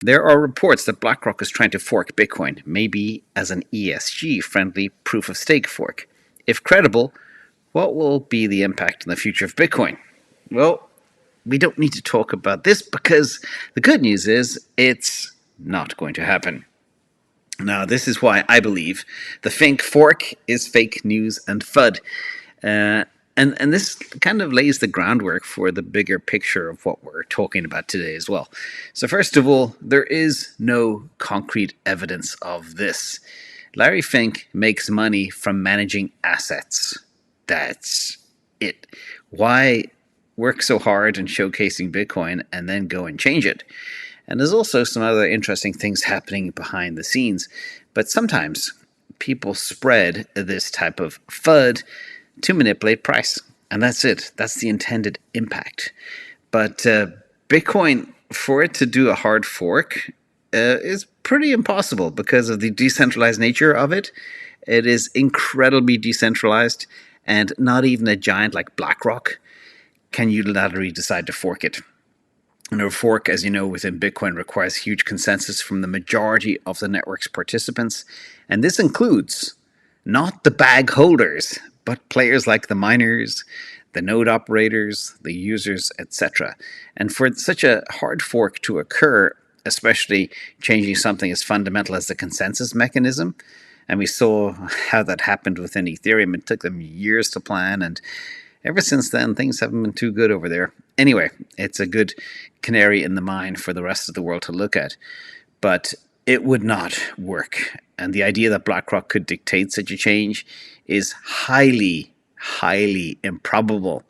There are reports that BlackRock is trying to fork Bitcoin, maybe as an ESG-friendly proof-of-stake fork. If credible, what will be the impact on the future of Bitcoin? Well, we don't need to talk about this because the good news is it's not going to happen. Now, this is why I believe the Fink fork is fake news and FUD. And this kind of lays the groundwork for the bigger picture of what we're talking about today as well. So first of all, there is no concrete evidence of this. Larry Fink makes money from managing assets. That's it. Why work so hard in showcasing Bitcoin and then go and change it? And there's also some other interesting things happening behind the scenes. But sometimes people spread this type of FUD to manipulate price. And that's it. That's the intended impact. But Bitcoin, for it to do a hard fork, is pretty impossible because of the decentralized nature of it. It is incredibly decentralized, and not even a giant like BlackRock can unilaterally decide to fork it. And a fork, as you know, within Bitcoin requires huge consensus from the majority of the network's participants. And this includes not the bag holders, but players like the miners, the node operators, the users, etc. And for such a hard fork to occur, especially changing something as fundamental as the consensus mechanism, and we saw how that happened within Ethereum. It took them years to plan, and ever since then, things haven't been too good over there. Anyway, it's a good canary in the mine for the rest of the world to look at. But it would not work. And the idea that BlackRock could dictate such a change is highly, highly improbable,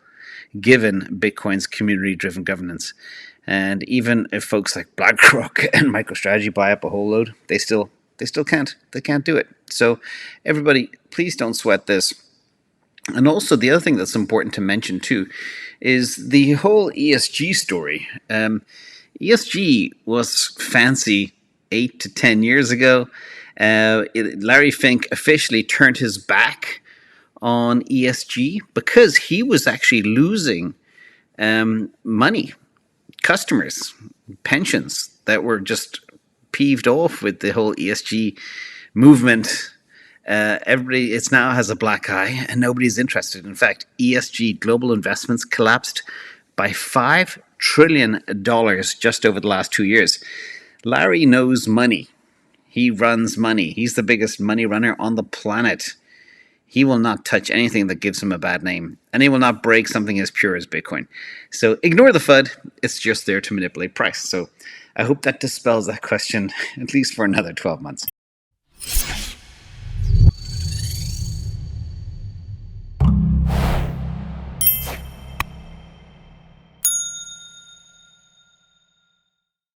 given Bitcoin's community-driven governance. And even if folks like BlackRock and MicroStrategy buy up a whole load, they still can't. They can't do it. So everybody, please don't sweat this. And also, the other thing that's important to mention too is the whole ESG story. ESG was fancy 8 to 10 years ago. Larry Fink officially turned his back on ESG because he was actually losing money, customers, pensions that were just peeved off with the whole ESG movement. Everybody, it now has a black eye and nobody's interested. In fact, ESG global investments collapsed by $5 trillion just over the last 2 years. Larry knows money. He runs money. He's the biggest money runner on the planet. He will not touch anything that gives him a bad name, and he will not break something as pure as Bitcoin. So ignore the FUD. It's just there to manipulate price. So I hope that dispels that question, at least for another 12 months.